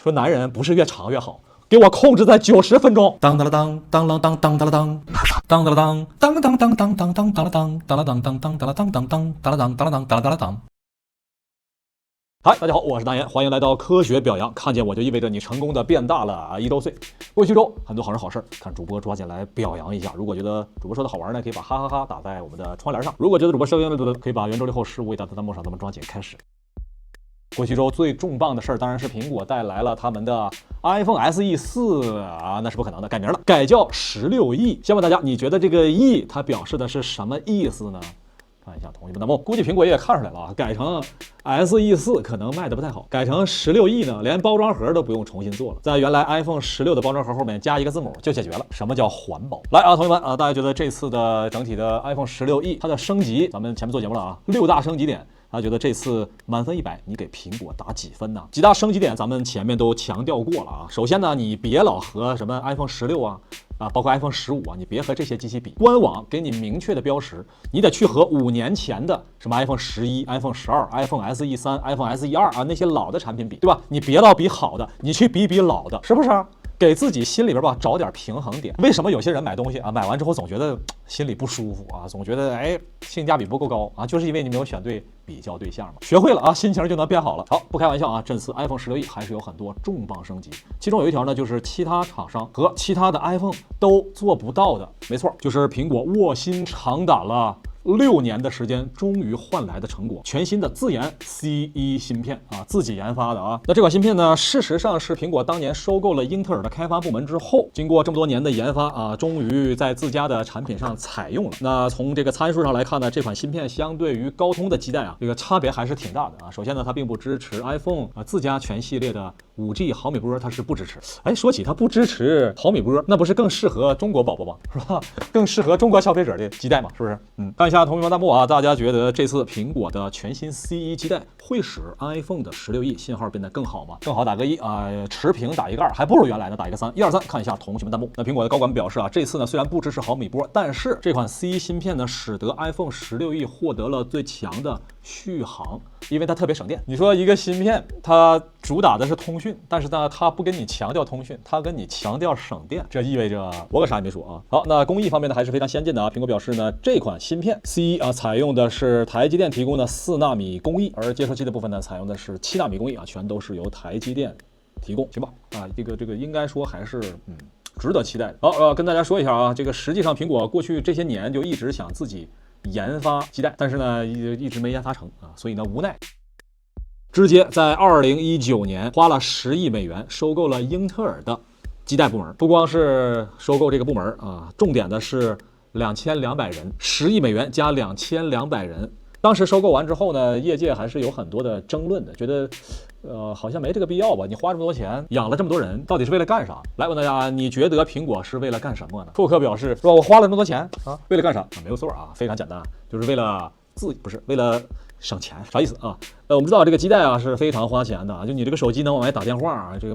说男人不是越长越好，给我控制在90分钟。当当了当，当啷当当当了当，当当了当，当当当当当当当了当，当了当当当当了当当当，当了当当了当当了当。嗨，大家好，我是大岩，欢迎来到科学表扬。看见我就意味着你成功的变大了1周岁。过去周很多好人好事，看主播抓紧来表扬一下。如果觉得主播说的好玩呢，可以把哈哈哈打在我们的窗帘上；如果觉得主播声音的，可以把圆周率后事物打在弹幕上。咱们抓紧开始。过去周最重磅的事儿，当然是苹果带来了他们的 iPhone SE 4啊，那是不可能的，改名了，改叫16E。先问大家，你觉得这个 E 它表示的是什么意思呢？看一下同学们弹幕，估计苹果也看出来了啊，改成 SE 4可能卖的不太好，改成16E呢，连包装盒都不用重新做了，在原来 iPhone 16的包装盒后面加一个字母就解决了。什么叫环保？来啊，同学们啊，大家觉得这次的整体的 iPhone 16E 它的升级，咱们前面做节目了啊，6大升级点。大家觉得这次满分100，你给苹果打几分呢？几大升级点咱们前面都强调过了啊。首先呢，你别老和什么 iPhone 16啊，包括 iPhone 15啊，你别和这些机器比。官网给你明确的标识，你得去和5年前的什么 iPhone 11、iPhone 12、iPhone SE 3、iPhone SE 2啊那些老的产品比，对吧？你别老比好的，你去比老的，是不是啊？给自己心里边吧找点平衡点。为什么有些人买东西啊，买完之后总觉得心里不舒服啊，总觉得性价比不够高啊，就是因为你没有选对比较对象嘛。学会了啊，心情就能变好了。好，不开玩笑啊，这次 iPhone 16E 还是有很多重磅升级，其中有一条呢，就是其他厂商和其他的 iPhone 都做不到的，没错，就是苹果卧薪尝胆了6年的时间，终于换来的成果，全新的自研 C1 芯片啊，自己研发的啊。那这款芯片呢，事实上是苹果当年收购了英特尔的开发部门之后，经过这么多年的研发啊，终于在自家的产品上采用了。那从这个参数上来看呢，这款芯片相对于高通的基带啊，这个差别还是挺大的啊。首先呢，它并不支持 iPhone 自家全系列的5G 毫米波，它是不支持。说起它不支持毫米波，那不是更适合中国宝宝吗？是吧？更适合中国消费者的基带嘛？是不是？看一下同学们弹幕啊，大家觉得这次苹果的全新 C1 基带会使 iPhone 的16E 信号变得更好吗？更好打个1啊，持平打一个2，还不如原来的打一个3。1、2、3，看一下同学们弹幕。那苹果的高管表示啊，这次呢虽然不支持毫米波，但是这款 C1 芯片呢，使得 iPhone 16E 获得了最强的续航，因为它特别省电。你说一个芯片，它主打的是通讯，但是呢，它不跟你强调通讯，它跟你强调省电，这意味着我可啥也没说啊。好，那工艺方面呢，还是非常先进的啊。苹果表示呢，这款芯片 C1啊，采用的是台积电提供的4纳米工艺，而接收器的部分呢，采用的是7纳米工艺啊，全都是由台积电提供，行吧？啊，这个应该说还是值得期待的。好，跟大家说一下啊，这个实际上苹果过去这些年就一直想自己研发基带，但是呢一直没研发成啊，所以呢无奈直接在2019年花了10亿美元收购了英特尔的基带部门。不光是收购这个部门啊，重点的是2200人，10亿美元加2200人。当时收购完之后呢，业界还是有很多的争论的，觉得好像没这个必要吧？你花这么多钱养了这么多人，到底是为了干啥？来问大家，你觉得苹果是为了干什么呢？库克表示说，我花了这么多钱啊，为了干啥？没有错啊，非常简单，就是为了不是为了省钱。啥意思啊？我们知道这个基带啊是非常花钱的啊，就你这个手机能往外打电话啊，这个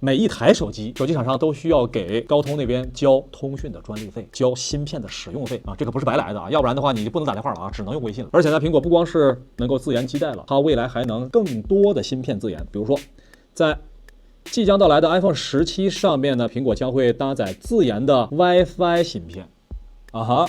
每一台手机厂商都需要给高通那边交通讯的专利费，交芯片的使用费啊，这个不是白来的啊，要不然的话你就不能打电话了啊，只能用微信了。而且呢，苹果不光是能够自研基带了，它未来还能更多的芯片自研，比如说在即将到来的 iPhone 17上面呢，苹果将会搭载自研的 WiFi 芯片啊哈。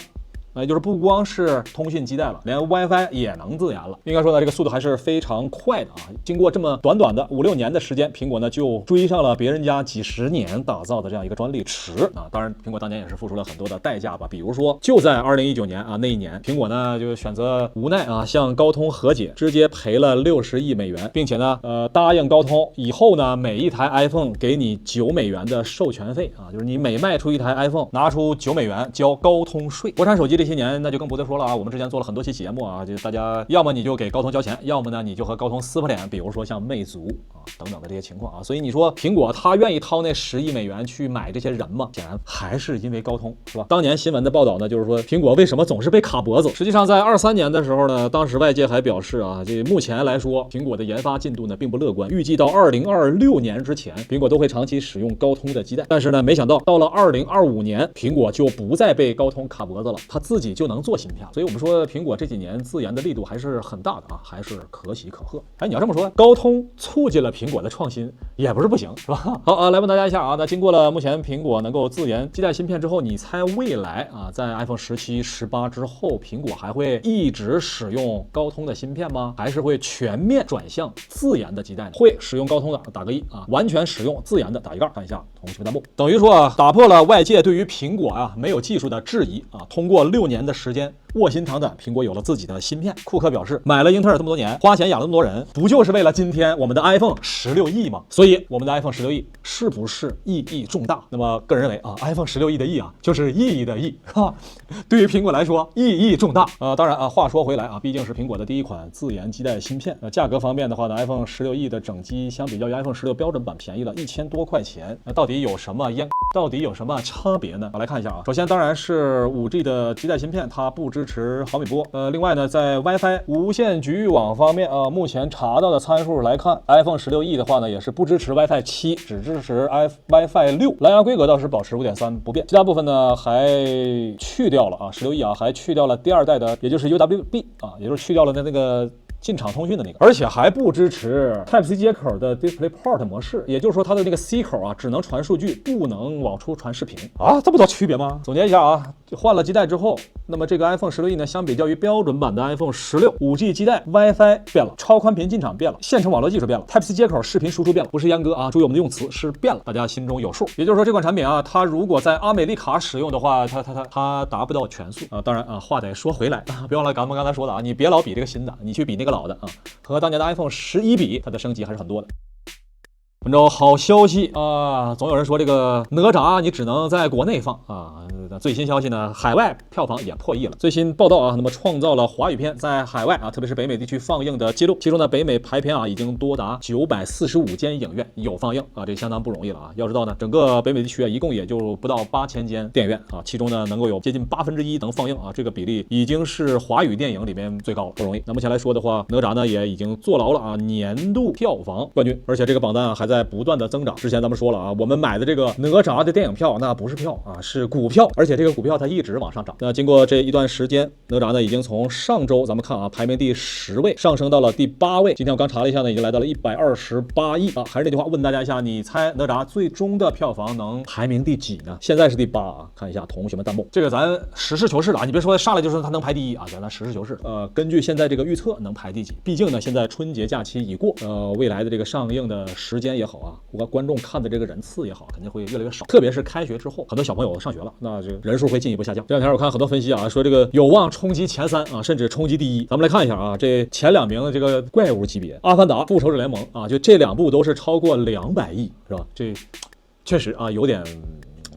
也就是不光是通讯基带了，连 WiFi 也能自研了。应该说呢，这个速度还是非常快的啊！经过这么短的5-6年的时间，苹果呢就追上了别人家几十年打造的这样一个专利池啊！当然，苹果当年也是付出了很多的代价吧，比如说就在2019年啊那一年，苹果呢就选择无奈啊向高通和解，直接赔了60亿美元，并且呢答应高通以后呢每一台 iPhone 给你9美元的授权费啊，就是你每卖出一台 iPhone 拿出9美元交高通税。国产手机这些年那就更不得说了啊，我们之前做了很多期节目啊，就大家要么你就给高通交钱，要么呢你就和高通撕破脸，比如说像魅族啊等等的这些情况啊。所以你说苹果它愿意掏那10亿美元去买这些人吗？显然还是因为高通，是吧？当年新闻的报道呢，就是说苹果为什么总是被卡脖子？实际上在23年的时候呢，当时外界还表示啊，这目前来说苹果的研发进度呢并不乐观，预计到2026年之前，苹果都会长期使用高通的基带。但是呢，没想到到了2025年，苹果就不再被高通卡脖子了，它自自己就能做芯片，所以我们说苹果这几年自研的力度还是很大的啊，还是可喜可贺。哎，你要这么说，高通促进了苹果的创新，也不是不行，是吧？好啊，来问大家一下啊，那经过了目前苹果能够自研基带芯片之后，你猜未来啊，在 iPhone 17、18之后，苹果还会一直使用高通的芯片吗？还是会全面转向自研的基带呢？会使用高通的打个1啊，完全使用自研的打一杠，看一下同学们弹幕。等于说啊，打破了外界对于苹果啊没有技术的质疑啊，通过6年的时间，卧薪尝胆，苹果有了自己的芯片。库克表示，买了英特尔这么多年，花钱养了那么多人，不就是为了今天我们的 iPhone 16E 吗？所以我们的 iPhone 16E 是不是意义重大？那么个人认为啊 ，iPhone 16E 的意啊，就是意义的意，哈，对于苹果来说意义重大。当然啊，话说回来啊，毕竟是苹果的第一款自研基带芯片。价格方面的话呢 ，iPhone 16E 的整机相比较于 iPhone 16标准版便宜了1000多块钱。那到底有什么差别呢？来看一下啊，首先当然是5G 的基带芯片，它不支持毫米波。另外呢，在 WiFi 无线局域网方面啊，目前查到的参数来看 ，iPhone 16E 的话呢，也是不支持 WiFi 7，只支持 WiFi 6。蓝牙规格倒是保持5.3不变，其他部分呢还去掉了啊，16E 啊还去掉了第2代的，也就是 UWB 啊，也就是去掉了那个进场通讯的那个，而且还不支持 Type-C 接口的 DisplayPort 模式，也就是说它的那个 C 口啊，只能传数据，不能往出传视频啊，这么多区别吗？总结一下啊，就换了基带之后，那么这个 iPhone 16E 呢，相比较于标准版的 iPhone 16 5G 基带 WiFi 变了，超宽频进场变了，线程网络技术变了 ，Type-C 接口视频输出变了，不是阉割啊，注意我们的用词是变了，大家心中有数。也就是说这款产品啊，它如果在阿美利卡使用的话，它达不到全速啊。当然啊，话得说回来啊，别忘了咱们刚才说的啊，你别老比这个新的，你去比那个老的啊，和当年的 iPhone 11比，它的升级还是很多的。本周好消息啊！总有人说这个哪吒你只能在国内放啊。最新消息呢，海外票房也破亿了。最新报道啊，那么创造了华语片在海外啊，特别是北美地区放映的记录。其中呢，北美排片啊已经多达945间影院有放映啊，这相当不容易了啊。要知道呢，整个北美地区啊，一共也就不到8000间电影院啊，其中呢能够有接近1/8能放映啊，这个比例已经是华语电影里面最高了，不容易。那目前来说的话，哪吒呢也已经坐牢了啊，年度票房冠军，而且这个榜单啊还在不断的增长。之前咱们说了啊，我们买的这个哪吒的电影票，那不是票啊，是股票，而且这个股票它一直往上涨。那经过这一段时间，哪吒呢已经从上周咱们看啊，排名第10位上升到了第8位。今天我刚查了一下呢，已经来到了128亿啊。还是那句话，问大家一下，你猜哪吒最终的票房能排名第几呢？现在是第8啊，看一下同学们弹幕。这个咱实事求是的啊，你别说上来就说它能排第1啊，咱实事求是。根据现在这个预测能排第几？毕竟呢，现在春节假期已过，未来的这个上映的时间也好啊，观众看的这个人次也好，肯定会越来越少。特别是开学之后，很多小朋友上学了，那这个人数会进一步下降。这两天我看很多分析啊，说这个有望冲击前3啊，甚至冲击第1。咱们来看一下啊，这前2名的这个怪物级别，《阿凡达》《复仇者联盟》啊，就这2部都是超过200亿，是吧？这确实啊，有点。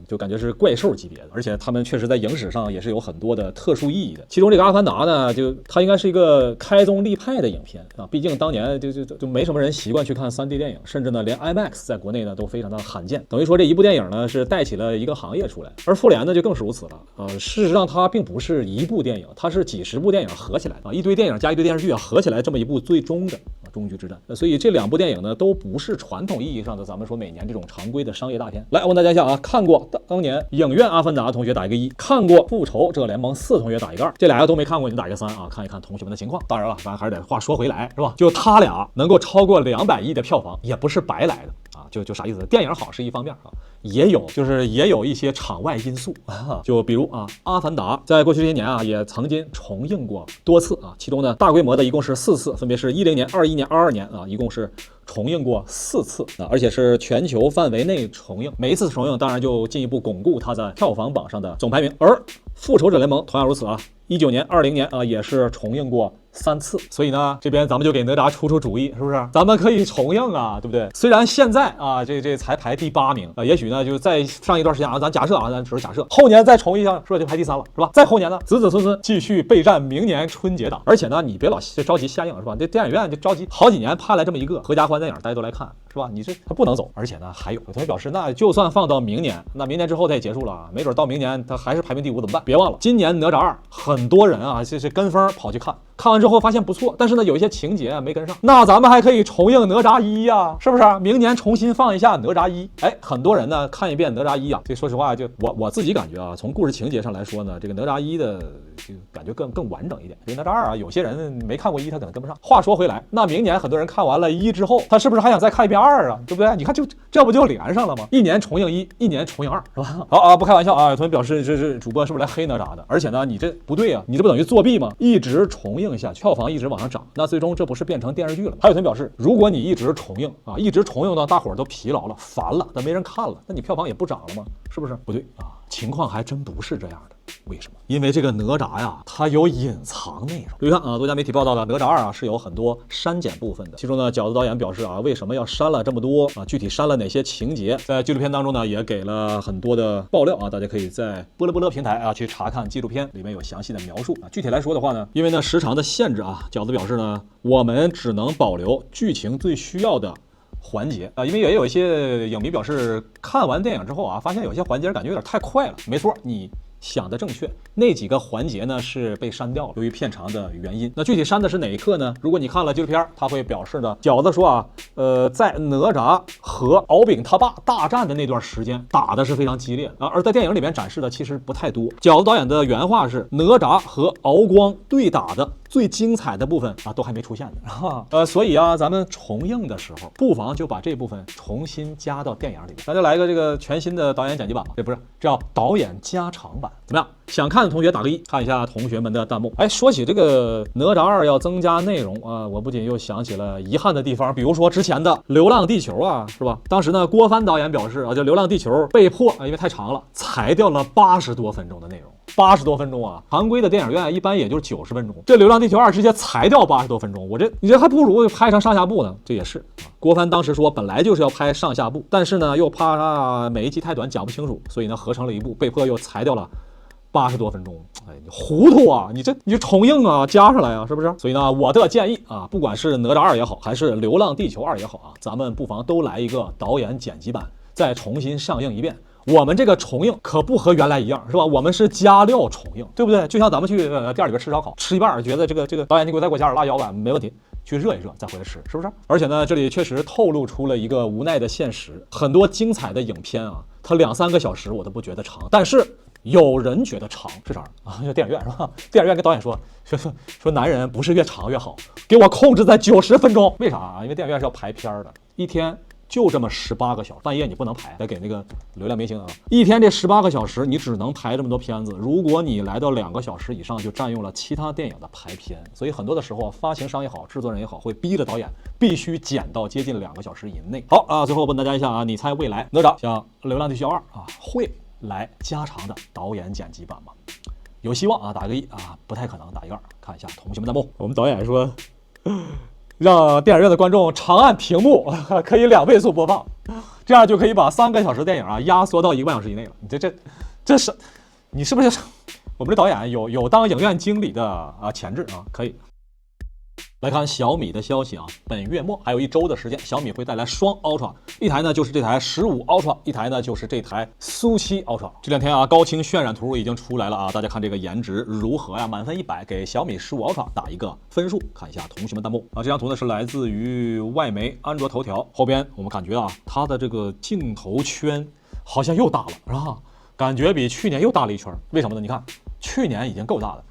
就感觉是怪兽级别的，而且他们确实在影史上也是有很多的特殊意义的。其中这个《阿凡达》呢，就它应该是一个开宗立派的影片啊，毕竟当年就没什么人习惯去看3D 电影，甚至呢连 IMAX 在国内呢都非常的罕见。等于说这一部电影呢是带起了一个行业出来，而复联呢就更是如此了事实上它并不是一部电影，它是几十部电影合起来啊，一堆电影加一堆电视剧合起来这么一部最终的终局之战。所以这2部电影呢都不是传统意义上的咱们说每年这种常规的商业大片。来，问大家一下啊，看过当年影院《阿凡达》的同学打一个1，看过《复仇者联盟4》同学打一个2，这俩要都没看过你打一个3啊，看一看同学们的情况。当然了，咱还是得话说回来，是吧？就他俩能够超过200亿的票房，也不是白来的啊。就啥意思？电影好是一方面啊，也有一些场外因素啊，就比如啊，《阿凡达》在过去这些年啊，也曾经重映过多次啊，其中呢大规模的一共是4次，分别是10年、21年、22年啊，一共是重映过4次啊，而且是全球范围内重映。每一次重映当然就进一步巩固它在票房榜上的总排名。而《复仇者联盟》同样如此啊，19年、20年啊也是重映过3次。所以呢，这边咱们就给哪吒出主意，是不是？咱们可以重映啊，对不对？虽然现在啊这才排第8名啊，也许呢就再上一段时间啊，咱假设啊，咱只是假设，后年再重一下，是不是就排第3了，是吧？再后年呢，子子孙孙继续备战明年春节档。而且呢，你别老着急下映，是吧？这电影院就着急好几年盼来这么一个合家欢电影，大家都来看，是吧？你这他不能走。而且呢，还有同学表示，那就算放到明年，那明年之后它也结束了，没准到明年它还是排名第5怎么办？别忘了，今年哪吒2很很多人啊，这是跟风跑去看，看完之后发现不错，但是呢，有一些情节啊没跟上。那咱们还可以重映哪吒一呀，是不是？明年重新放一下哪吒一。哎，很多人呢看一遍哪吒一啊，这说实话，就我自己感觉啊，从故事情节上来说呢，这个哪吒一的就感觉更完整一点。这个哪吒二啊，有些人没看过一，他可能跟不上。话说回来，那明年很多人看完了一之后，他是不是还想再看一遍二啊？对不对？你看这不就连上了吗？一年重映一，一年重映二，是吧？好啊，不开玩笑啊，有同学表示这是主播是不是来黑哪吒的？而且呢，你这不对啊，你这不等于作弊吗？一直重映下去，票房一直往上涨，那最终这不是变成电视剧了吗？还有同学表示，如果你一直重映啊，一直重映到大伙儿都疲劳了、烦了，但没人看了，那你票房也不涨了吗？是不是？不对啊，情况还真不是这样的。为什么？因为这个哪吒呀，它有隐藏内容。注意看啊，多家媒体报道的哪吒二啊是有很多删减部分的。其中呢，饺子导演表示啊，为什么要删了这么多啊？具体删了哪些情节，在纪录片当中呢也给了很多的爆料啊，大家可以在波乐平台啊去查看纪录片，里面有详细的描述啊。具体来说的话呢，因为呢时长的限制啊，饺子表示呢，我们只能保留剧情最需要的环节啊，因为也有一些影迷表示，看完电影之后啊，发现有些环节感觉有点太快了。没错，你想的正确，那几个环节呢是被删掉了，由于片长的原因。那具体删的是哪一刻呢？如果你看了纪录片，他会表示呢，饺子说啊，在哪吒和敖丙他爸大战的那段时间打的是非常激烈啊，而在电影里面展示的其实不太多。饺子导演的原话是，哪吒和敖光对打的最精彩的部分啊，都还没出现呢。所以啊，咱们重映的时候，不妨就把这部分重新加到电影里面。咱就来个这个全新的导演剪辑版吧，这不是叫导演加长版，怎么样？想看的同学打个一，看一下同学们的弹幕。哎，说起这个哪吒二要增加内容啊，我不仅又想起了遗憾的地方，比如说之前的《流浪地球》啊，是吧？当时呢，郭帆导演表示啊，就《流浪地球》被迫啊，因为太长了，裁掉了80多分钟的内容。80多分钟啊，常规的电影院一般也就是90分钟，这《流浪地球2》直接裁掉80多分钟，你这还不如拍成上下部呢。这也是啊，郭帆当时说本来就是要拍上下部，但是呢又怕每一集太短讲不清楚，所以呢合成了一部，被迫又裁掉了80多分钟。哎，你糊涂啊！你就重映啊，加上来啊，是不是？所以呢，我的建议啊，不管是哪吒2也好，还是《流浪地球2》也好啊，咱们不妨都来一个导演剪辑版，再重新上映一遍。我们这个重映可不和原来一样，是吧？我们是加料重映，对不对？就像咱们去店里边吃烧烤，吃一半觉得这个导演你再给我加点辣椒吧，没问题，去热一热再回来吃，是不是？而且呢，这里确实透露出了一个无奈的现实，很多精彩的影片啊，它2、3个小时我都不觉得长，但是有人觉得长是啥啊？就电影院是吧？电影院跟导演说男人不是越长越好，给我控制在90分钟。为啥啊？因为电影院是要排片的，一天就这么18个小时，半夜你不能排，得给那个流量明星啊。一天这18个小时，你只能排这么多片子。如果你来到2个小时以上，就占用了其他电影的排片。所以很多的时候，发行商也好，制作人也好，会逼着导演必须剪到接近2个小时以内。好啊，最后问大家一下啊，你猜未来哪吒像《流浪地球2》啊会来加长的导演剪辑版吗？有希望啊，打个1啊，不太可能，打一个2。看一下同学们弹幕，我们导演说让电影院的观众长按屏幕，可以2倍速播放，这样就可以把3个小时电影啊压缩到1个半小时以内了。你这是，你是不是？我们这导演有当影院经理的潜质啊，可以。来看小米的消息啊，本月末还有1周的时间，小米会带来双 Ultra， 一台呢就是这台15 Ultra， 一台呢就是这台苏7 Ultra。这2天啊，高清渲染图已经出来了啊，大家看这个颜值如何呀？满分100，给小米15 Ultra 打一个分数。看一下同学们弹幕啊，这张图呢是来自于外媒安卓头条，后边我们感觉啊，它的这个镜头圈好像又大了，是吧？感觉比去年又大了一圈，为什么呢？你看去年已经够大了。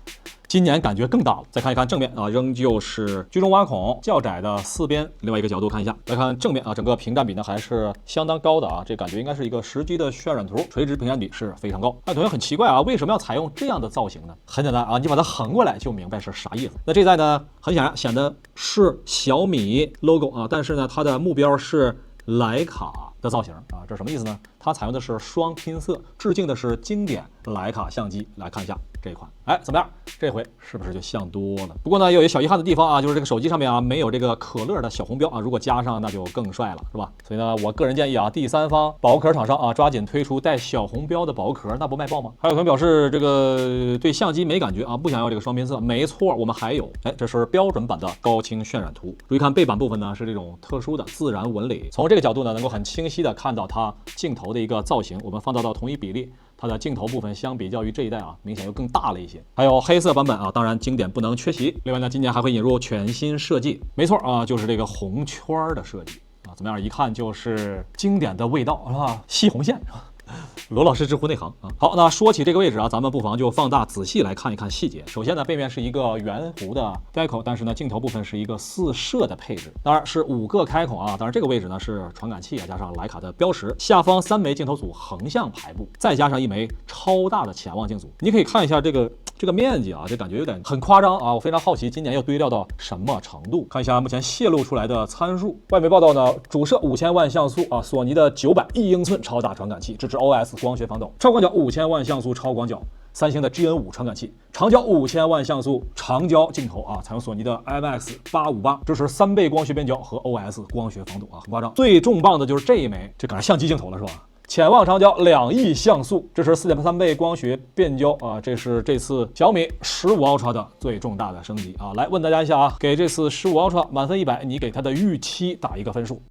今年感觉更大了。再看一看正面啊，仍旧是居中挖孔较窄的4边。另外一个角度看一下，来看正面啊，整个屏占比呢还是相当高的啊，这感觉应该是一个实际的渲染图，垂直屏占比是非常高。那同学很奇怪啊，为什么要采用这样的造型呢？很简单啊，你把它横过来就明白是啥意思。那这代呢，很显然显得是小米 logo 啊，但是呢，它的目标是徕卡的造型啊，这是什么意思呢？它采用的是双拼色，致敬的是经典徕卡相机。来看一下这一款，哎，怎么样？这回是不是就像多了？不过呢，有一个小遗憾的地方啊，就是这个手机上面啊没有这个可乐的小红标啊，如果加上那就更帅了，是吧？所以呢，我个人建议啊，第三方保壳厂商啊，抓紧推出带小红标的保壳，那不卖爆吗？还有同学表示这个对相机没感觉啊，不想要这个双拼色。没错，我们还有，哎，这是标准版的高清渲染图。注意看背板部分呢，是这种特殊的自然纹理，从这个角度呢，能够很清晰的看到它镜头的一个造型。我们放大到同一比例，它的镜头部分相比较于这一代啊，明显又更大了一些。还有黑色版本啊，当然经典不能缺席。另外呢，今年还会引入全新设计，没错啊，就是这个红圈的设计啊，怎么样？一看就是经典的味道，是吧？西红线是吧？罗老师知乎内行啊。好，那说起这个位置啊，咱们不妨就放大仔细来看一看细节。首先呢，背面是一个圆弧的 decal， 但是呢，镜头部分是一个4摄的配置，当然是5个开孔啊。当然这个位置呢是传感器啊，加上徕卡的标识。下方3枚镜头组横向排布，再加上1枚超大的潜望镜组。你可以看一下这个面积啊，这感觉有点很夸张啊！我非常好奇，今年要堆料到什么程度？看一下目前泄露出来的参数。外媒报道呢，主摄5000万像素啊，索尼的900亿英寸超大传感器，支持 OS 光学防抖；超广角5000万像素超广角，三星的 GN5 传感器；长焦5000万像素长焦镜头啊，采用索尼的 IMX858，支持3倍光学变焦和 OS 光学防抖啊，很夸张。最重磅的就是这一枚，这赶上相机镜头了是吧？潜望长焦2亿像素，支持4.3倍光学变焦啊，这是这次小米15 Ultra 的最重大的升级啊！来问大家一下啊，给这次15 Ultra满分100，你给它的预期打一个分数。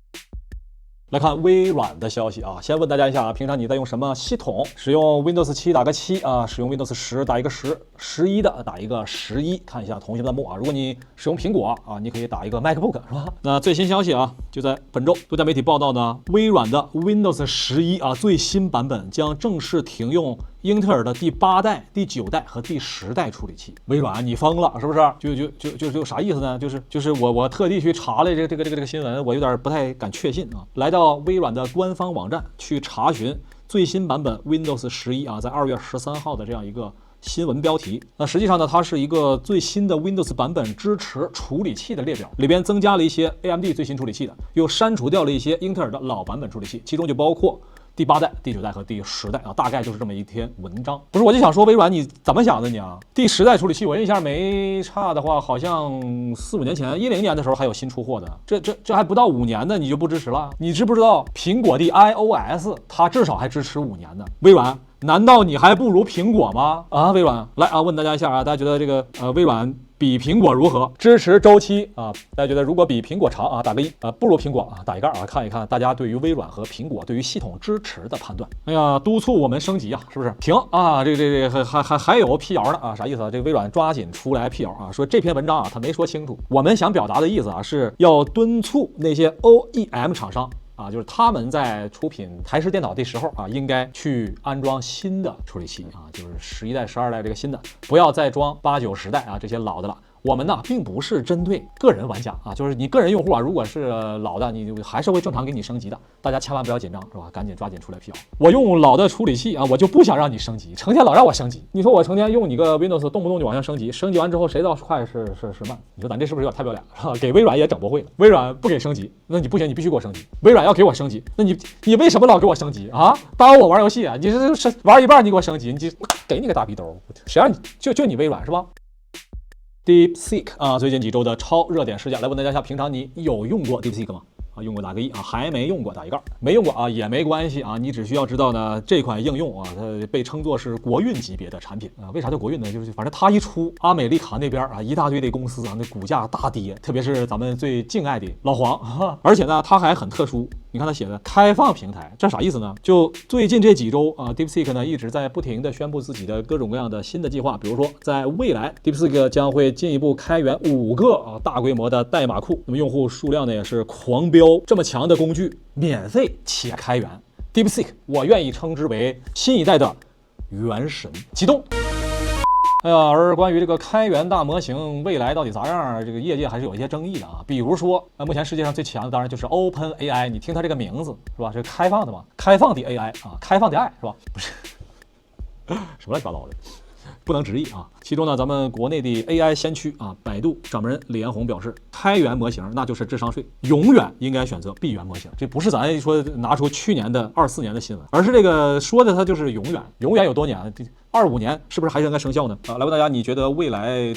来看微软的消息啊，先问大家一下啊，平常你在用什么系统？使用 Windows 7打个7啊，使用 Windows 10打一个10，11的打一个11。看一下同学弹幕啊，如果你使用苹果啊，你可以打一个 MacBook 是吧？那最新消息啊，就在本周，多家媒体报道呢，微软的 Windows 11啊最新版本将正式停用英特尔的第8代、第9代和第10代处理器。微软你疯了是不是？就啥意思呢？就是我特地去查了这个新闻，我有点不太敢确信啊。来到微软的官方网站去查询最新版本 Windows 11啊，在2月13号的这样一个新闻标题。那实际上呢，它是一个最新的 Windows 版本支持处理器的列表，里边增加了一些 AMD 最新处理器的，又删除掉了一些英特尔的老版本处理器，其中就包括第8代、第9代和第10代啊，大概就是这么一篇文章。不是，我就想说，微软你怎么想的你啊？第10代处理器，我印象没差的话，好像4、5年前，10年的时候还有新出货的，这还不到5年呢，你就不支持了？你知不知道苹果的 iOS 它至少还支持5年呢？微软，难道你还不如苹果吗？啊，微软，来啊，问大家一下啊，大家觉得这个微软比苹果如何？支持周期啊，大家觉得如果比苹果长啊，打个1不如苹果啊，打一盖啊，看一看大家对于微软和苹果对于系统支持的判断。哎呀，督促我们升级啊，是不是？停啊，这还有辟谣呢啊，啥意思啊？这个微软抓紧出来辟谣啊，说这篇文章啊，他没说清楚，我们想表达的意思啊，是要敦促那些 OEM 厂商啊，就是他们在出品台式电脑的时候啊，应该去安装新的处理器啊，就是11代、12代这个新的，不要再装8、9、10代啊这些老的了。我们呢，并不是针对个人玩家啊，就是你个人用户啊，如果是老的，你还是会正常给你升级的。大家千万不要紧张，是吧？赶紧抓紧出来辟谣。我用老的处理器啊，我就不想让你升级，成天老让我升级。你说我成天用你个 Windows，动不动就往下升级，升级完之后谁知道快是慢？你说咱这是不是有点太不要脸了？是吧？给微软也整不会了。微软不给升级，那你不行，你必须给我升级。微软要给我升级，那你为什么老给我升级啊？耽误我玩游戏啊？你是玩一半你给我升级，你给你个大逼兜，谁让你就你微软是吧？DeepSeek 啊，最近几周的超热点事件，来问大家一下，平常你有用过 DeepSeek 吗？啊，用过打个1啊，还没用过打一盖，没用过啊也没关系啊，你只需要知道呢，这款应用啊，它被称作是国运级别的产品啊。为啥叫国运呢？就是反正它一出，阿美利卡那边啊，一大堆的公司啊，那股价大跌，特别是咱们最敬爱的老黄，而且呢，它还很特殊。你看他写的开放平台，这啥意思呢？就最近这几周啊 ，DeepSeek 呢一直在不停的宣布自己的各种各样的新的计划，比如说在未来 ，DeepSeek 将会进一步开源5个大规模的代码库，那么用户数量呢也是狂飙，这么强的工具免费且开源 ，DeepSeek 我愿意称之为新一代的元神。启动。哎呀，而关于这个开源大模型未来到底咋样，这个业界还是有一些争议的啊。比如说，目前世界上最强的当然就是 OpenAI， 你听它这个名字是吧？这是开放的嘛？开放的 AI 啊，开放的爱是吧？不是，什么乱七八糟的，不能直译啊。其中呢，咱们国内的 AI 先驱啊，百度掌门人李彦宏表示，开源模型那就是智商税，永远应该选择闭源模型。这不是咱说拿出去年的24年的新闻，而是这个说的它就是永远，永远有多年？25年是不是还是应该生效呢？啊，来问大家，你觉得未来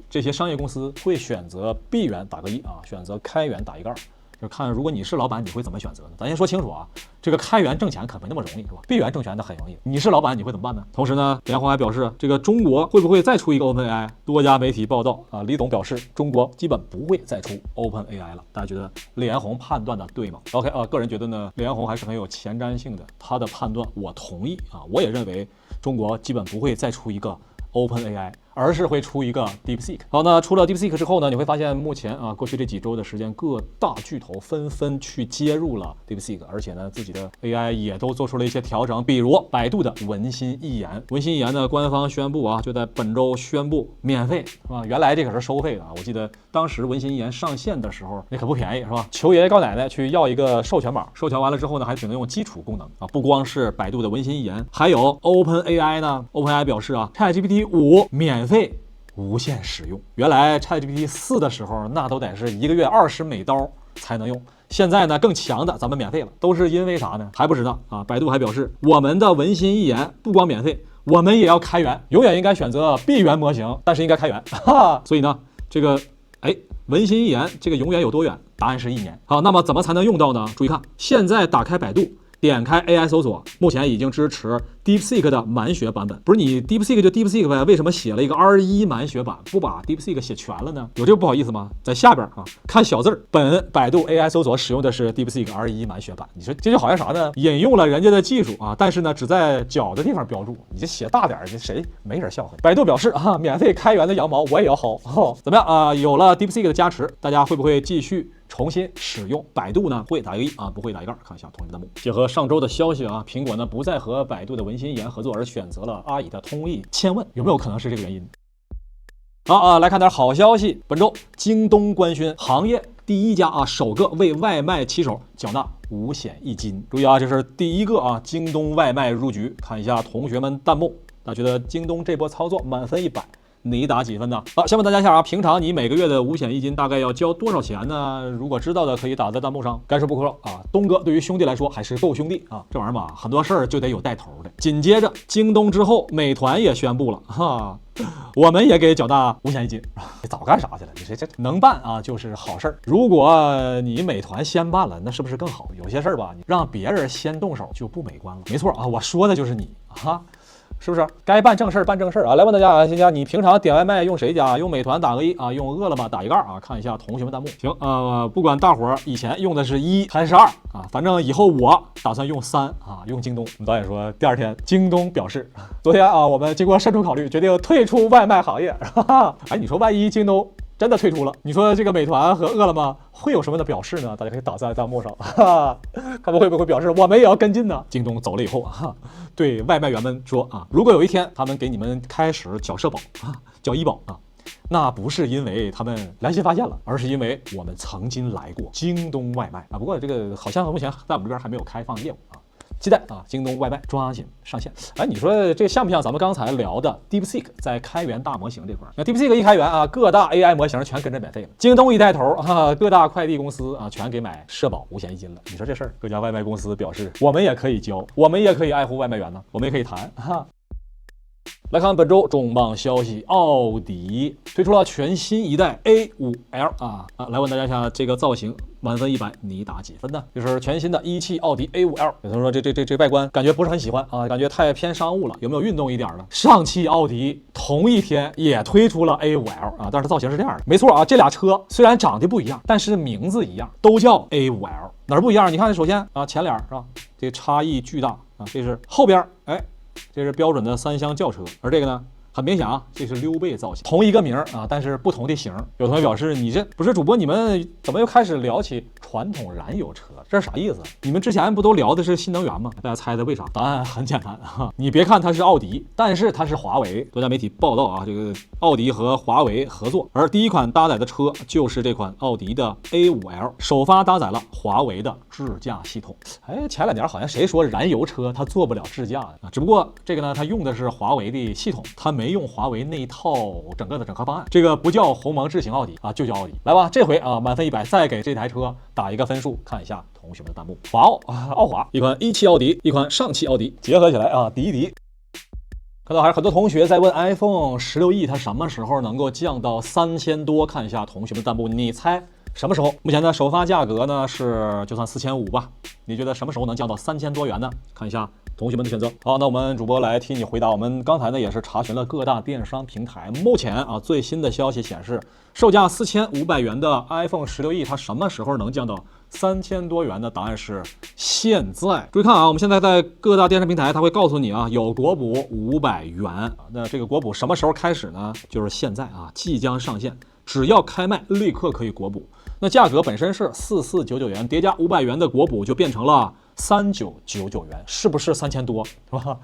这些商业公司会选择闭源打个1啊，选择开源打一盖？就看如果你是老板，你会怎么选择呢？咱先说清楚啊，这个开源挣钱可没那么容易，是吧？闭源挣钱那很容易。你是老板，你会怎么办呢？同时呢，联合还表示，这个中国会不会再出一个 OpenAI？ 多家媒体报道啊，李董表示，中国基本不会再出 OpenAI 了。大家觉得李彦宏判断的对吗 ？OK 啊，个人觉得呢，李彦宏还是很有前瞻性的，他的判断我同意啊，我也认为中国基本不会再出一个 OpenAI， 而是会出一个 DeepSeek。好，那出了 DeepSeek 之后呢，你会发现目前啊，过去这几周的时间，各大巨头纷纷去接入了 DeepSeek， 而且呢，自己的 AI 也都做出了一些调整，比如百度的文心一言，文心一言呢，官方宣布啊，就在本周宣布免费，是吧？原来这可是收费的啊，我记得当时文心一言上线的时候，那可不便宜，是吧？求爷爷告奶奶去要一个授权码，授权完了之后呢，还只能用基础功能啊，不光是百度的文心一言，还有 OpenAI 呢 ，OpenAI 表示啊 ，ChatGPT 5免费无限使用。原来 ChatGPT 4的时候，那都得是1个月20美刀才能用。现在呢，更强的咱们免费了，都是因为啥呢？还不知道啊。百度还表示，我们的文心一言不光免费，我们也要开源，永远应该选择闭源模型，但是应该开源。哈，所以呢，这个文心一言这个永远有多远？答案是1年。好，那么怎么才能用到呢？注意看，现在打开百度。点开 AI 搜索，目前已经支持 DeepSeek 的满血版本。不是你 DeepSeek 就 DeepSeek 呗，为什么写了一个R1满血版，不把 DeepSeek 写全了呢？有这个不好意思吗？在下边啊，看小字儿，本百度 AI 搜索使用的是 DeepSeek R1满血版。你说这就好像啥呢？引用了人家的技术啊，但是呢，只在脚的地方标注，你这写大点，这谁没人笑话？百度表示啊，免费开源的羊毛我也要薅。怎么样啊？有了 DeepSeek 的加持，大家会不会继续重新使用百度呢？会打一个1啊，不会打一个2。看一下同学们弹幕。结合上周的消息啊，苹果呢不再和百度的文心一言合作，而选择了阿里的通义千问，有没有可能是这个原因？好啊，来看点好消息。本周京东官宣，行业第1家啊，首个为外卖骑手缴纳5险1金。注意啊，这是第1个啊，京东外卖入局。看一下同学们弹幕，大家觉得京东这波操作满分100。你打几分呢？好，先问大家一下啊，平常你每个月的5险1金大概要交多少钱呢？如果知道的可以打在弹幕上。该说不说啊，东哥对于兄弟来说还是够兄弟啊，这玩意儿嘛，很多事儿就得有带头的。紧接着京东之后，美团也宣布了哈，我们也给缴纳5险1金。你早干啥去了？你这能办啊，就是好事儿。如果你美团先办了，那是不是更好？有些事儿吧，你让别人先动手就不美观了。没错啊，我说的就是你啊。是不是该办正事儿办正事儿啊？来问大家啊，现在你平常点外卖用谁家？用美团打个1啊，用饿了么打一个2啊。看一下同学们弹幕。行不管大伙儿以前用的是1还是2啊，反正以后我打算用3啊，用京东。我们导演说，第2天京东表示，昨天啊，我们经过慎重考虑，决定退出外卖行业。哈哈，哎，你说万一京东真的退出了，你说这个美团和饿了么会有什么的表示呢？大家可以打在弹幕上，他们会不会表示我们也要跟进呢？京东走了以后啊，对外卖员们说啊，如果有一天他们给你们开始缴社保啊，缴医保啊，那不是因为他们良心发现了，而是因为我们曾经来过京东外卖啊。不过这个好像目前在我们这边还没有开放业务啊。期待啊，京东外卖抓紧上线。哎，你说这像不像咱们刚才聊的 DeepSeek 在开源大模型这块？那 DeepSeek 一开源啊，各大 AI 模型全跟着免费了。京东一带头啊，各大快递公司啊全给买社保5险1金了。你说这事儿，各家外卖公司表示我们也可以交，我们也可以爱护外卖员呢，我们也可以谈哈。来看本周重磅消息，奥迪推出了全新一代 A5L 啊！来问大家一下，这个造型满分100，你打几分呢？就是全新的1汽奥迪 A5L。有同学说这外观感觉不是很喜欢啊，感觉太偏商务了，有没有运动一点的？上汽奥迪同一天也推出了 A5L 啊，但是造型是这样的。没错啊，这俩车虽然长得不一样，但是名字一样，都叫 A5L。哪儿不一样？你看，首先啊，前脸是吧？这差异巨大啊，这是后边哎。这是标准的3厢轿车，而这个呢，很明显啊，这是溜背造型，同一个名啊，但是不同的型。有同学表示，你这不是主播，你们怎么又开始聊起传统燃油车？这是啥意思？你们之前不都聊的是新能源吗？大家猜的为啥？答案很简单哈，你别看它是奥迪，但是它是华为。多家媒体报道啊，这个奥迪和华为合作，而第一款搭载的车就是这款奥迪的 A5L， 首发搭载了华为的智驾系统。哎，前2年好像谁说燃油车它做不了智驾啊？只不过这个呢，它用的是华为的系统，它没用华为那一套整个的整合方案。这个不叫鸿蒙智行奥迪啊，就叫奥迪。来吧，这回啊，满分100，再给这台车打一个分数，看一下同学们的弹幕。华奥奥华，一款1汽奥迪，一款上汽奥迪，结合起来啊，敌一敌。看到还是很多同学在问 iPhone 16E 它什么时候能够降到3000多？看一下同学们弹幕，你猜什么时候？目前的首发价格呢是就算4500吧，你觉得什么时候能降到3000多元呢？看一下同学们的选择。好，那我们主播来替你回答。我们刚才呢也是查询了各大电商平台，目前啊最新的消息显示，售价4500元的 iPhone 16E 它什么时候能降到3000多元呢？答案是现在。注意看啊，我们现在在各大电商平台，它会告诉你啊，有国补500元。那这个国补什么时候开始呢？就是现在啊，即将上线，只要开卖立刻可以国补。那价格本身是4499元，叠加500元的国补就变成了3999元，是不是3000多？是吧？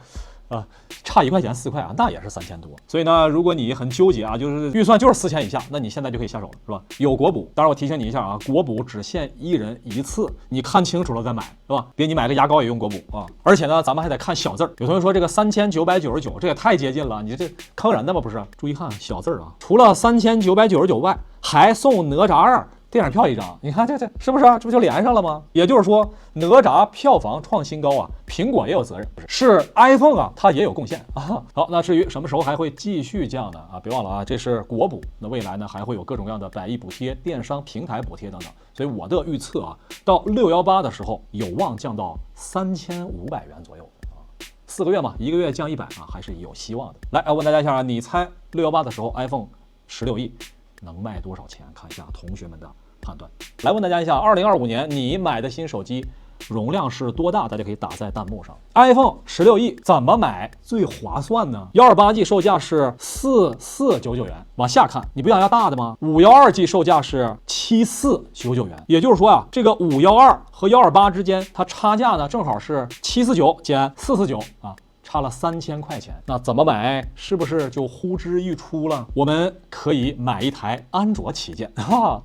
差1块钱4块啊，那也是3000多。所以呢，如果你很纠结啊，就是预算就是4000以下，那你现在就可以下手了，是吧？有国补，当然我提醒你一下啊，国补只限1人1次，你看清楚了再买，是吧？别你买个牙膏也用国补啊！而且呢，咱们还得看小字儿。有同学说这个3999，这也太接近了，你这坑人的吗？不是？注意看小字儿啊，除了3999外，还送哪吒2。电影票1张，你看这是不是啊？这不就连上了吗？也就是说，哪吒票房创新高啊，苹果也有责任，是 iPhone 啊，它也有贡献啊。好，那至于什么时候还会继续降呢？啊，别忘了啊，这是国补，那未来呢还会有各种各样的百亿补贴、电商平台补贴等等。所以我的预测啊，到618的时候有望降到3500元左右啊。4个月嘛，1个月降100啊，还是有希望的。来，问大家一下啊，你猜618的时候 iPhone 16E能卖多少钱？看一下同学们的判断。来问大家一下，2025年你买的新手机容量是多大？大家可以打在弹幕上。iPhone 16E 怎么买最划算呢？128G 售价是4499元，往下看，你不想要大的吗？512G 售价是7499元，也就是说啊，这个512和128之间，它差价呢正好是749减449啊。差了3000块钱，那怎么买？是不是就呼之欲出了？我们可以买一台安卓旗舰哈，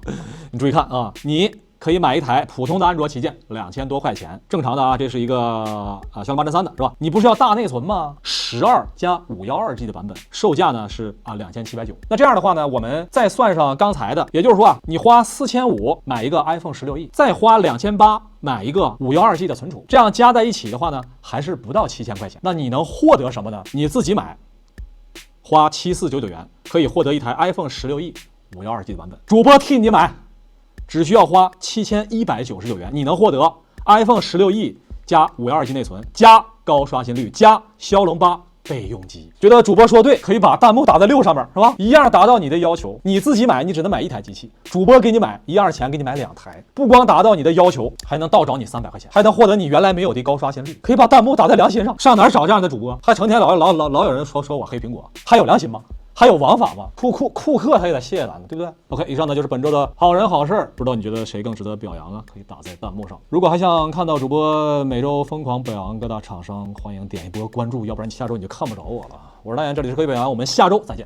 你注意看啊，你可以买一台普通的安卓旗舰，2000多块钱，正常的啊，这是一个骁龙803的是吧？你不是要大内存吗？12加512G 的版本，售价呢是2790。那这样的话呢，我们再算上刚才的，也就是说啊，你花4500买一个 iPhone 16E，再花2800买一个512G 的存储，这样加在一起的话呢，还是不到7000块钱。那你能获得什么呢？你自己买，花7499元可以获得一台 iPhone 16E 512G 的版本，主播替你买。只需要花7199元，你能获得 iPhone 16E 加512G 内存，加高刷新率，加骁龙8备用机。觉得主播说对，可以把弹幕打在6上面，是吧？一样达到你的要求。你自己买，你只能买一台机器，主播给你买一样钱，给你买2台，不光达到你的要求，还能倒找你300块钱，还能获得你原来没有的高刷新率。可以把弹幕打在良心上，上哪儿找这样的主播？还成天老有人说我黑苹果，还有良心吗？还有王法吗？库克他也得谢谢咱们，对不对 ？OK， 以上呢就是本周的好人好事，不知道你觉得谁更值得表扬啊？可以打在弹幕上。如果还想看到主播每周疯狂表扬各大厂商，欢迎点一波关注，要不然下周你就看不着我了。我是大岩，这里是科技表扬，我们下周再见。